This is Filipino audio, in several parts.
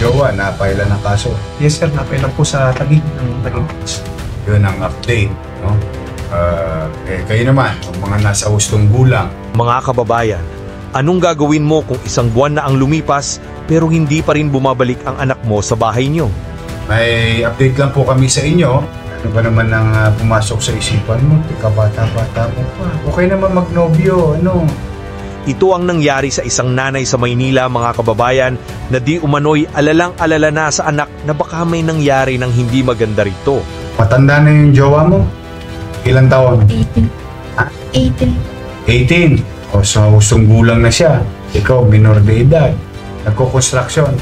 jowa na paila ng kaso. Yes sir, napailan po sa Taguig ng Taguig. Yun ang update, no? Kayo naman, yung mga nasa hustong gulang. Mga kababayan, anong gagawin mo kung isang buwan na ang lumipas pero hindi pa rin bumabalik ang anak mo sa bahay niyo? May update lang po kami sa inyo. Ano ba naman ang pumasok sa isipan mo? Tika, bata-bata mo pa. Okay naman magnobyo, ano? Ito ang nangyari sa isang nanay sa Maynila, mga kababayan, na di umano'y alalang-alala na sa anak na baka may nangyari ng hindi maganda rito. Matanda na yung jowa mo? Ilang taon? 18. Ha? 18. 18. O so, hustong gulang na siya. Ikaw, minor de edad. Nagko-construction.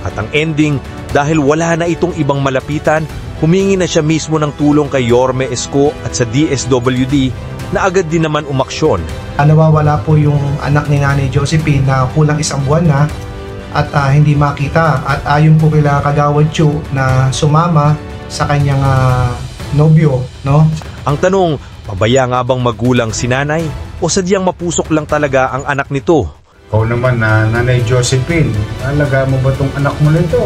At ang ending, dahil wala na itong ibang malapitan, humingi na siya mismo ng tulong kay Yorme Esco at sa DSWD na agad din naman umaksyon. Nawawala po yung anak ni Nanay Josephine na kulang isang buwan na at hindi makita. At ayon po kila Kagawad Chu na sumama sa kanyang nobyo, no? Ang tanong, pabaya nga bang magulang si nanay o sadyang mapusok lang talaga ang anak nito? Ikaw naman na Nanay Josephine, alaga mo ba tong anak mo nito?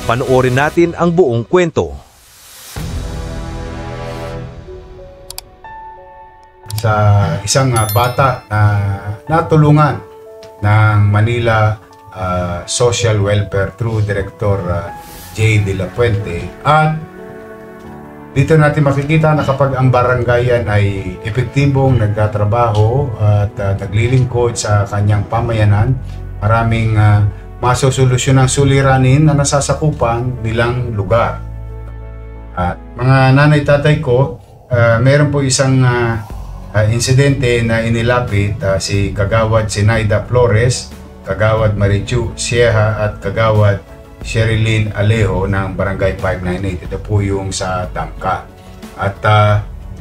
Panoorin natin ang buong kwento. Sa isang bata na natulungan ng Manila Social Welfare through Director J. De La Fuente. At dito natin makikita na kapag ang barangayan ay epektibong nagtatrabaho at naglilingkod sa kanyang pamayanan, maraming masosolusyon ng suliranin na nasasakupan nilang lugar. At mga nanay tatay ko, meron po isang insidente na inilapit si Kagawad Sinaida Flores, Kagawad Marichu Sieha at Kagawad Sherilyn Alejo ng Barangay 598. Ito po yung sa Damka. At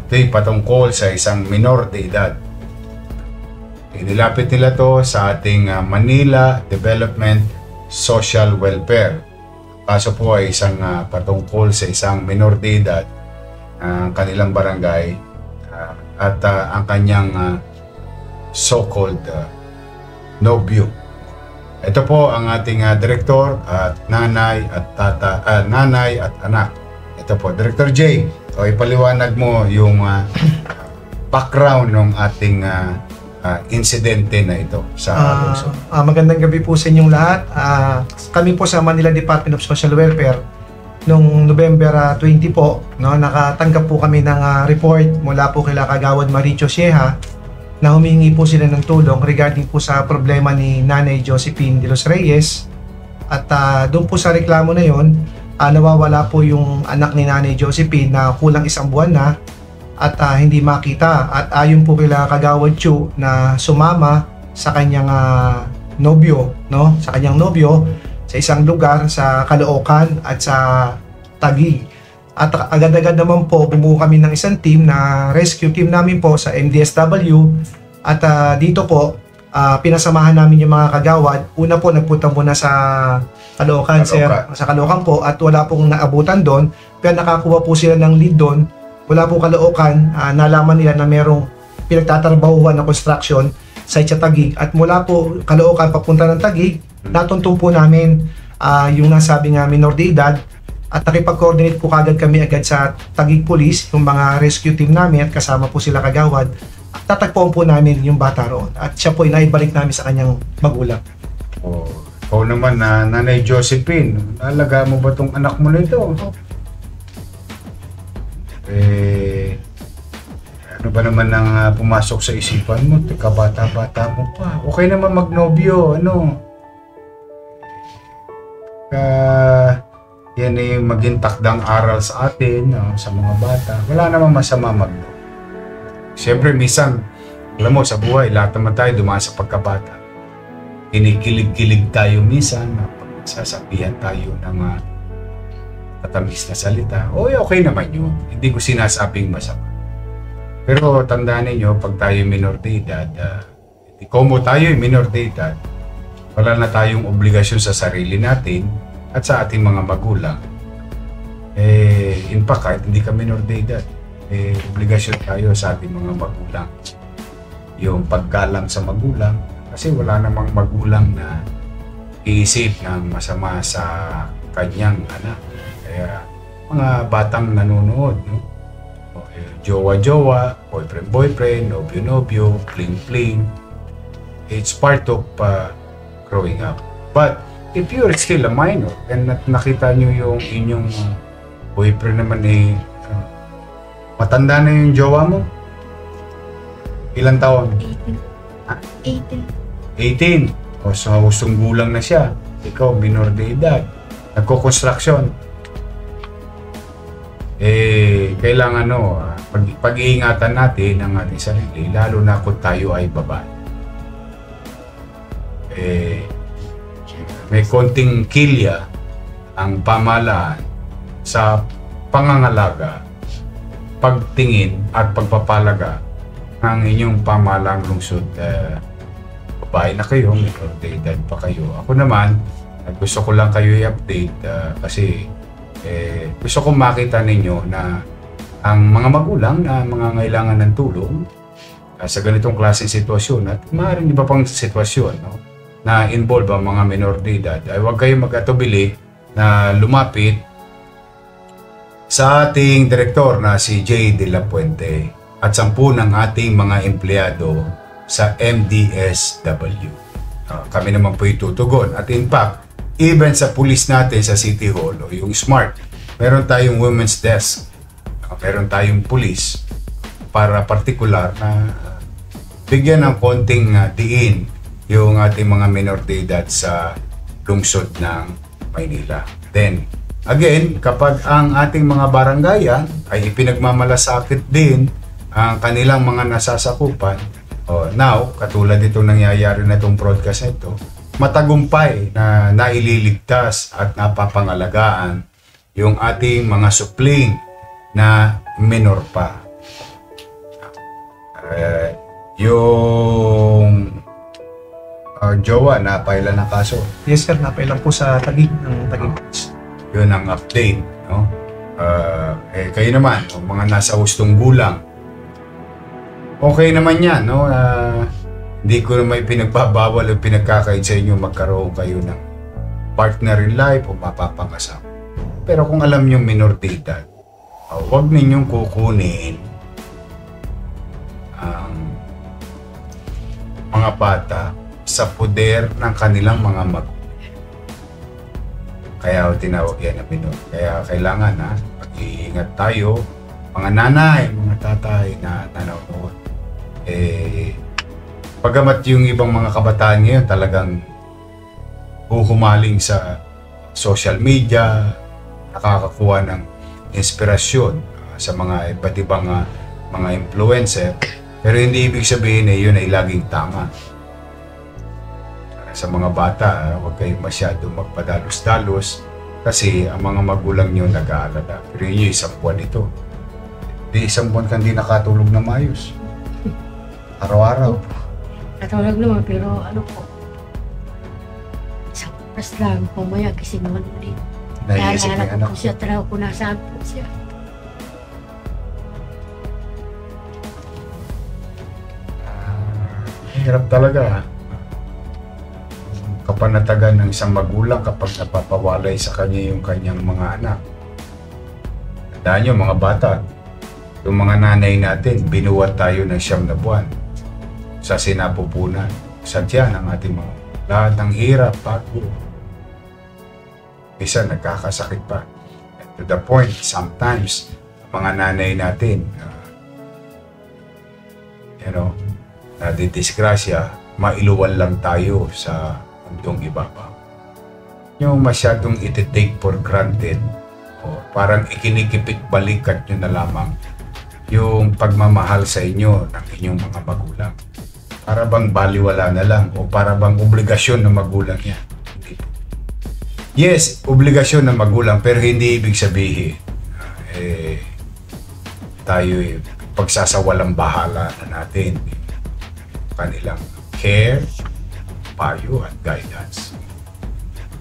ito'y patungkol sa isang minor de edad. Inilapit nila to sa ating Manila Development Social Welfare. Kaso po ay isang patungkol sa isang minor de edad ang kanilang barangay at ang kanyang so-called nobyo. Ito po ang ating direktor at nanay at anak. Ito po, Director J. O ipaliwanag mo yung background ng ating insidente na ito sa Luzon. Magandang gabi po sa inyong lahat. Kami po sa Manila Department of Social Welfare noong November 20 po, no, nakatanggap po kami ng report mula po kila Kagawad Marichu Sieha na humingi po sila ng tulong regarding po sa problema ni Nanay Josephine de los Reyes. At doon po sa reklamo na yon, nawawala po yung anak ni Nanay Josephine na kulang isang buwan na at hindi makita. At ayon po kila Kagawad Chu na sumama sa kanyang nobyo, no? Sa kanyang nobyo sa isang lugar sa Caloocan at sa Taguig. At agad-agad naman po bumuo kami ng isang team na rescue team namin po sa MDSW. At dito po pinasamahan namin yung mga kagawad. Una po nagpunta muna sa Caloocan, sir. Sa Caloocan po at wala pong naabutan doon. Pero nakakuha po sila ng lead doon. Wala po Caloocan, nalaman nila na merong pinagtatrabahuhan ng construction sa Taguig. At mula po Caloocan papunta ng Taguig, natuntun po namin yung nasabi nga minor de edad. At nakipag-coordinate po kagad kami agad sa Taguig Police, yung mga rescue team namin at kasama po sila kagawad. At tatagpuan po namin yung bata roon. At siya po inaibalik namin sa kanyang magulang. Oh, ikaw naman na Nanay Josephine, alaga mo ba tong anak mo nito? Ano ba naman ang pumasok sa isipan mo? Teka, bata-bata mo pa. Okay naman magnobyo, ano? Yan ay maging takdang aral sa atin, sa mga bata. Wala namang masama magno. Siyempre, minsan, alam mo, sa buhay, lahat naman tayo dumaan sa pagkabata. Kinikilig-kilig tayo minsan, sasabihan tayo ng tatamis na salita. Okay naman yun. Hindi ko sinasabing masama. Pero tandaan ninyo, pag tayo minor de edad, como tayo minor de edad, wala na tayong obligasyon sa sarili natin at sa ating mga magulang. In fact, kahit hindi ka minor de edad, obligasyon tayo sa ating mga magulang. Yung paggalang sa magulang, kasi wala namang magulang na iisip ng masama sa kanyang anak. Kaya mga batang nanonood, no? Jowa-jowa, boyfriend-boyfriend, nobyo-nobyo, fling-fling. It's part of growing up. But if you're still a minor and nakita nyo yung inyong boyfriend naman matanda na yung jowa mo, ilang taon? 18. O so hustong gulang na siya. Ikaw, minor de edad. Nagko-construction. Kailangan pag-iingatan natin ang ating sarili, lalo na kung tayo ay babae. May konting kilya ang pamahalaan sa pangangalaga, pagtingin at pagpapalaga ng inyong pamahalaang lungsod. Babae na kayo, may edad pa kayo. Ako naman, gusto ko lang kayo i-update kasi gusto ko makita ninyo na ang mga magulang na mga ngailangan ng tulong sa ganitong klaseng sitwasyon at maaaring iba pang sitwasyon, no, na involve ang mga minor de edad, ay huwag kayong mag-atubili na lumapit sa ating direktor na si J. De La Puente at 10 ng ating mga empleyado sa MDSW. Kami naman po itutugon. At in fact, even sa pulis natin sa City Hall o yung SMART, meron tayong women's desk, meron tayong pulis para partikular na bigyan ng konting diin yung ating mga minor de edad sa lungsod ng Maynila. Then, again, kapag ang ating mga barangayan ay ipinagmamalasakit din ang kanilang mga nasasakupan, now, katulad itong nangyayari na itong broadcast na ito, matagumpay na naililigtas at napapangalagaan yung ating mga supling na minor pa. Yung jowa na paila ng kaso. Yes sir, napailan po sa Taguig ng Taguig. Yun ang update, no? Kayo naman, mga nasa hustong gulang, okay naman yan, no? Hindi ko naman pinagbabawal o pinagkakait sa inyo magkaroon kayo ng partner in life o mapapangasama. Pero kung alam nyo minor de edad, huwag ninyong kukunin ang mga bata sa poder ng kanilang mga magulang. Kaya tinawag yan na minor. Kaya kailangan mag-iingat tayo, mga nanay, mga tatay na nanonood. Pagamat yung ibang mga kabataan ngayon talagang huhumaling sa social media, nakakakuha ng inspirasyon sa mga iba't ibang mga influencer, pero hindi ibig sabihin na yun ay laging tama. Sa mga bata, huwag kayong masyadong magpadalos-dalos kasi ang mga magulang nyo nag-aalala. Pero yun yung 1 buwan ito. Di 1 buwan kang di nakatulog na maayos. Araw-araw. Natulog naman, pero ano po, sa oras lang, pumaya gising naman ulit. Naiisip Kaya yung anak ko siya, taraw ko nasaan po siya. Hirap talaga. Kapanatagan ng isang magulang kapag napapawalay sa kanya yung kanyang mga anak. Tandaan nyo mga bata, yung mga nanay natin, binuwat tayo ng 9 na buwan sa sinapupunan. Sadya ng ating mga lahat ng hirap, pagod. Isa nagkakasakit pa. And to the point, sometimes, mga nanay natin, nadidisgrasya, mailuwal lang tayo sa mundong ibabaw. Yung masyadong iti-take for granted, o parang ikinikipit balikat nyo na lamang yung pagmamahal sa inyo ng inyong mga magulang. Para bang baliwala na lang o para bang obligasyon ng magulang yan. Yes, obligasyon ng magulang, pero hindi ibig sabihin tayo pagsasawalang bahala na natin kanilang care, payo at guidance.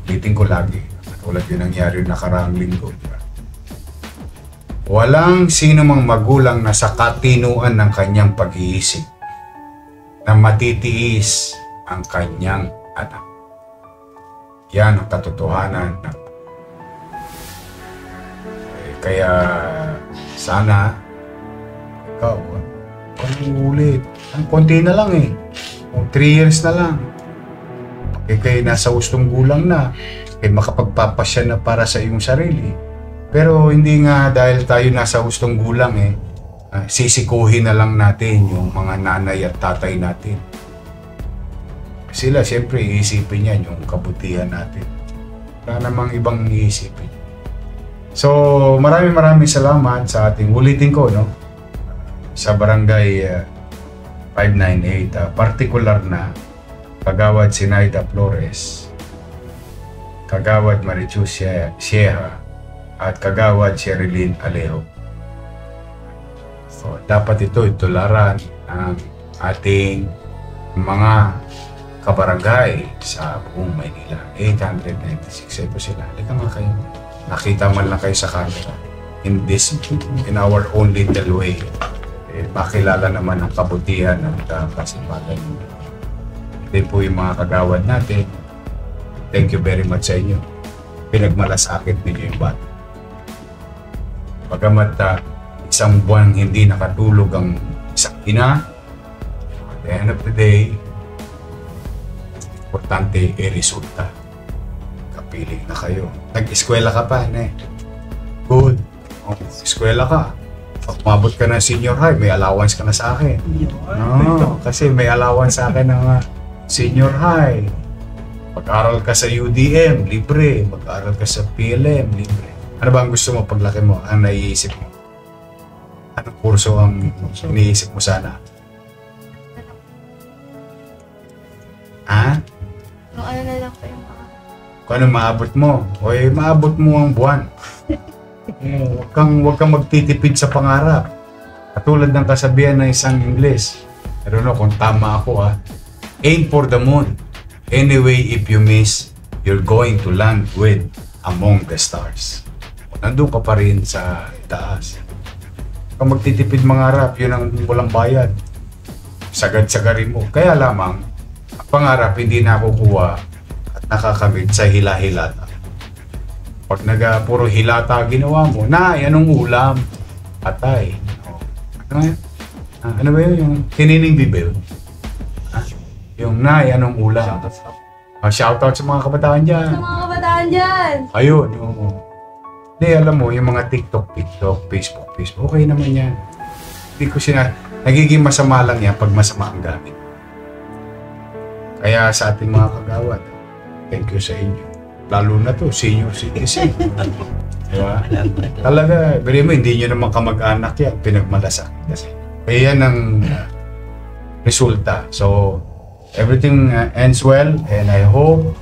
Ulitin ko lagi, tulad yung nangyari nakaraang linggo. Walang sino mang magulang na sa katinuan ng kanyang pag-iisip na matitiis ang kanyang anak. Yan ang katotohanan. Kaya sana ikaw, ulit. Ang konti na lang eh. Kung 3 years na lang. Kayo nasa hustong gulang na. Kayo makapagpapasya na para sa iyong sarili. Pero hindi nga dahil tayo nasa hustong gulang eh, sisikuhin na lang natin yung mga nanay at tatay natin. Sila siyempre iisipin yan yung kabutihan natin. Wala namang ibang iisipin. So maraming salamat sa ating ulitin ko, no? Sa barangay 598, particular na Kagawad Sinaida Flores, Kagawad Marichus Sieha at Kagawad Sherilyn Alejo. So dapat ito itularan ng ating mga kabarangay sa buong Maynila. 896 ito sila. Halika nga kayo. Nakita man lang kayo sa camera. In our own little way. Pakilala naman ang kabutihan ng kasipagan. Ito po yung mga kagawad natin. Thank you very much sa inyo. Pinagmalasakit ninyo yung bata. Bagamat isang buwan hindi nakatulog ang isang ina, at the end of the day, importante resulta. Kapiling na kayo. Nag-eskwela ka pa, ne? Good. Eskwela ka. Pag umabot ka ng senior high, may allowance ka na sa akin. No, kasi may allowance sa akin ng senior high. Mag-aral ka sa UDM, libre. Mag-aral ka sa PLM, libre. Ano ba ang gusto mo paglaki mo? Ang naiisip mo? Anong kurso ang iniisip mo sana? Ha? Kung ano na lang po yung mga... Kung ano maabot mo? O maabot mo ang buwan. Huwag kang magtitipid sa pangarap. Katulad ng kasabihan ng isang Ingles. I don't know kung tama ako ha. Aim for the moon. Anyway, if you miss, you're going to land with among the stars. Nandun ka pa rin sa taas. Kung magtitipid mangarap, yun ang walang bayad. Sagad-sagarin mo. Kaya lamang, ang pangarap hindi nakukuha at nakakamit sa hila-hilata. Pag puro hilata ginawa mo, anong ulam? Atay. Ano yan? Ano ba yun? Yung kinining bibel? Yung anong ulam? Shoutout sa mga kabataan dyan. Sa mga kabataan dyan! Ayun. Hindi, alam mo, yung mga TikTok, Facebook, okay naman yan. Hindi ko nagiging masama lang yan pag masama ang gamit. Kaya sa ating mga kagawad, thank you sa inyo. Lalo na to, senior citizen. Diba? Talaga, beri mo, hindi nyo naman kamag-anak yan, pinagmalasak. Kaya yan ang resulta. So, everything ends well, and I hope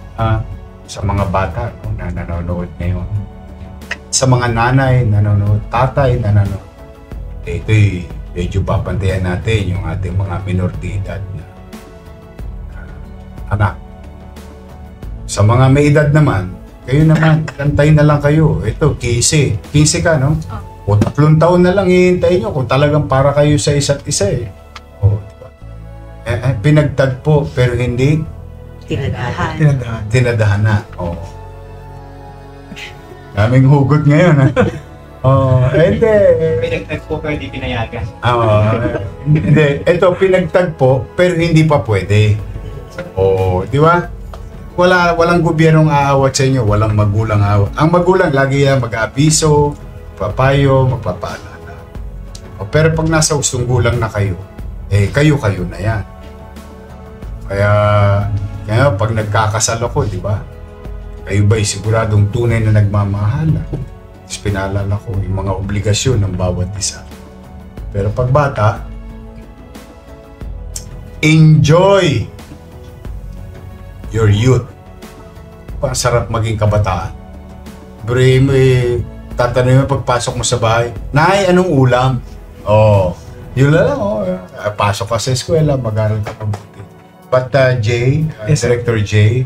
sa mga bata na nanonood ngayon, sa mga nanay nanonood, tatay nanonood, ito'y medyo papantayan natin yung ating mga minor de edad na anak. Sa mga may edad naman, kayo naman, kantayin na lang kayo. Ito, 15 ka, no? O 3 taon na lang hihintayin nyo kung talagang para kayo sa isa't isa eh. O, diba? Pinagtagpo pero hindi tinadhana. O. Daming hugot ngayon, ha? Hindi. Pinagtagpo pero hindi pinayagan. Hindi. Ito, pinagtagpo pero hindi pa pwede. Di ba? Walang gobyernong aawat sa inyo, walang magulang aawat. Ang magulang lagi yan mag-aabiso, papayo, magpapaalala. Pero pag nasa hustong gulang na kayo, kayo na yan. Kaya pag nagkakasal ako, di ba? Kayo ba'y siguradong tunay na nagmamahala? Tapos pinaalala ko yung mga obligasyon ng bawat isa. Pero pag bata, enjoy your youth. Pasarap maging kabataan. Bre mo tatanungin mo pagpasok mo sa bahay, Nay, anong ulam? Yun lang, pasok ka sa eskwela, mag-aral ka mabuti. But Jay, Yes, Director Jay,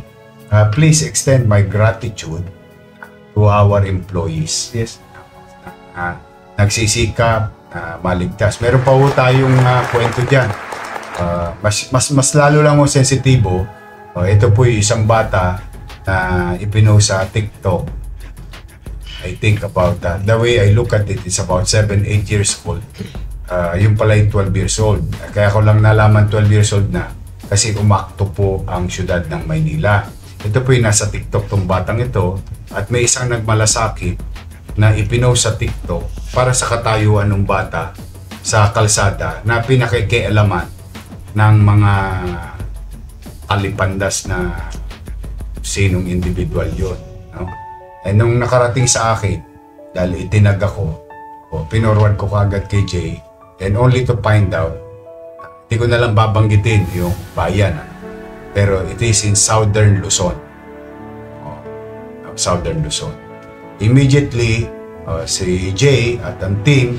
please extend my gratitude to our employees. Yes. Nagsisikap, maligtas. Meron pa po tayong kwento dyan. Mas lalo lang mo sensitibo. Ito po yung isang bata na ipinost sa TikTok. I think about that. The way I look at it, it's about 7-8 years old. Yung pala yung 12 years old. Kaya ko lang nalaman 12 years old na kasi umakto po ang syudad ng Maynila. Ito po yung nasa TikTok tong batang ito at may isang nagmalasakit na ipinost sa TikTok para sa katayuan ng bata sa kalsada na pinakikialaman ng mga alipandas na sinong individual yun. No? Eh nung nakarating sa akin, dahil itinag ako, pinorward ko kagad kay Jay, and only to find out, hindi ko na lang babanggitin yung bayan. Pero it is in Southern Luzon. Southern Luzon. Immediately, si Jay at ang team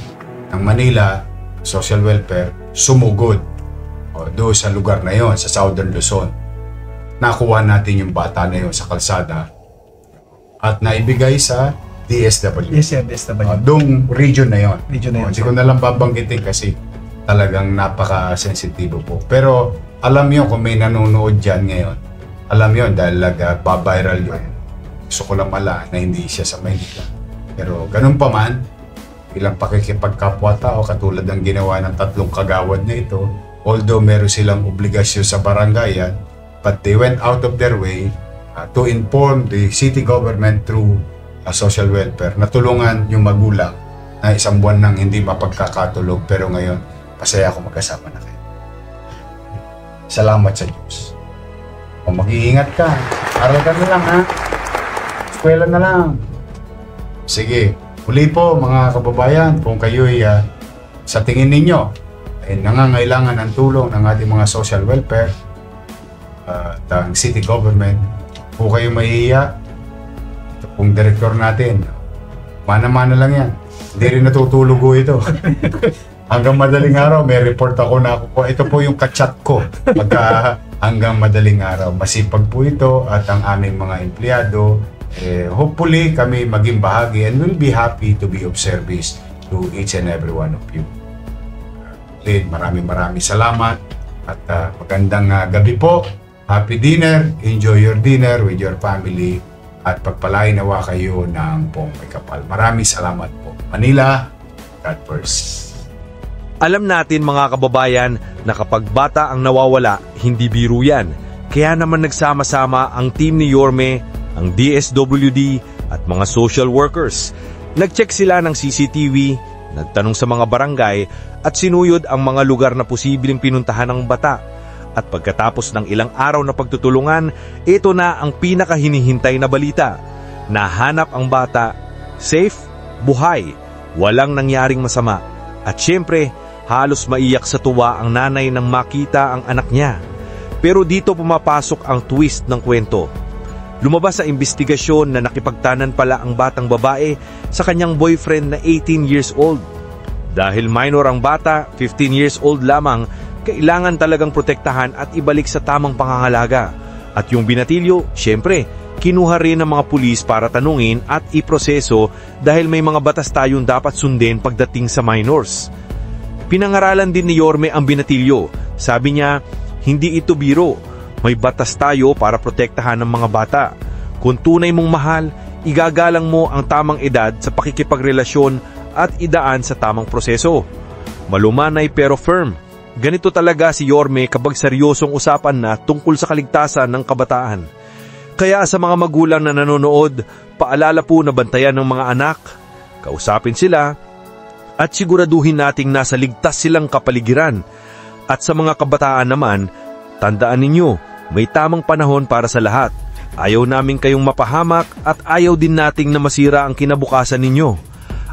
ng Manila Social Welfare sumugod doon sa lugar na yon, sa Southern Luzon. Nakuha natin yung bata na yon sa kalsada at naibigay sa DSWD. Yes, sir, DSWD. Doong region na yon. Hindi ko na lang babanggitin kasi talagang napaka-sensitibo po. Pero alam nyo kung may nanonood dyan ngayon, alam nyo dahil nag-viral yun. Gusto ko lang mala na hindi siya sa Maynila. Pero ganun pa man, ilang pakikipagkapwa-tao katulad ng ginawa ng 3 kagawad na ito, although meron silang obligasyon sa barangayan, but they went out of their way to inform the city government through social welfare na tulungan yung magulang na 1 buwan nang hindi mapagkakatulog, pero ngayon masaya ako magkasama na kayo. Salamat sa Diyos. O mag-iingat ka, aral ka na lang ha, eskwela na lang. Sige, muli po mga kababayan, kung kayo'y sa tingin ninyo ay nangangailangan ng tulong ng ating mga social welfare at ang city government, po kayo mahihiya. Ito pong direktor natin, mana-mana lang yan. Hindi rin natutulog ito. Hanggang madaling araw, may report ako na ako po. Ito po yung kachat ko. Pagka hanggang madaling araw. Masipag po ito at ang aming mga empleyado. Hopefully, kami maging bahagi and we'll be happy to be of service to each and every one of you. Lynn, maraming salamat at magandang gabi po. Happy dinner. Enjoy your dinner with your family at pagpalain nawa kayo ng pong may kapal. Maraming salamat po. Manila, God first. Alam natin mga kababayan na kapag bata ang nawawala, hindi biro yan. Kaya naman nagsama-sama ang team ni Yorme, ang DSWD at mga social workers. Nag-check sila ng CCTV, nagtanong sa mga barangay at sinuyod ang mga lugar na posibleng pinuntahan ng bata. At pagkatapos ng ilang araw na pagtutulungan, ito na ang pinakahinihintay na balita. Nahanap ang bata, safe, buhay, walang nangyaring masama. At syempre, halos maiyak sa tuwa ang nanay nang makita ang anak niya. Pero dito pumapasok ang twist ng kwento. Lumabas sa investigasyon na nakipagtanan pala ang batang babae sa kanyang boyfriend na 18 years old. Dahil minor ang bata, 15 years old lamang, kailangan talagang protektahan at ibalik sa tamang pangangalaga. At yung binatilyo, syempre, kinuha rin ng mga pulis para tanungin at iproseso dahil may mga batas tayong dapat sundin pagdating sa minors. Pinangaralan din ni Yorme ang binatilyo. Sabi niya, hindi ito biro. May batas tayo para protektahan ng mga bata. Kung tunay mong mahal, igagalang mo ang tamang edad sa pakikipagrelasyon at idaan sa tamang proseso. Malumanay pero firm. Ganito talaga si Yorme kapag seryosong usapan na tungkol sa kaligtasan ng kabataan. Kaya sa mga magulang na nanonood, paalala po na bantayan ng mga anak, kausapin sila, at siguraduhin nating nasa ligtas silang kapaligiran. At sa mga kabataan naman, tandaan ninyo, may tamang panahon para sa lahat. Ayaw namin kayong mapahamak at ayaw din nating na masira ang kinabukasan ninyo.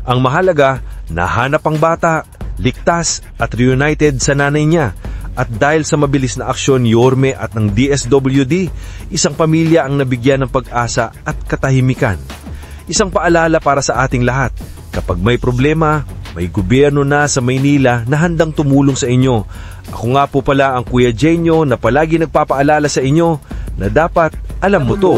Ang mahalaga, nahanap ang bata, ligtas at reunited sa nanay niya. At dahil sa mabilis na aksyon ni Yorme at ng DSWD, isang pamilya ang nabigyan ng pag-asa at katahimikan. Isang paalala para sa ating lahat, kapag may problema, may gobyerno na sa Maynila na handang tumulong sa inyo. Ako nga po pala ang Kuya Jenyo na palagi nagpapaalala sa inyo na dapat alam mo to.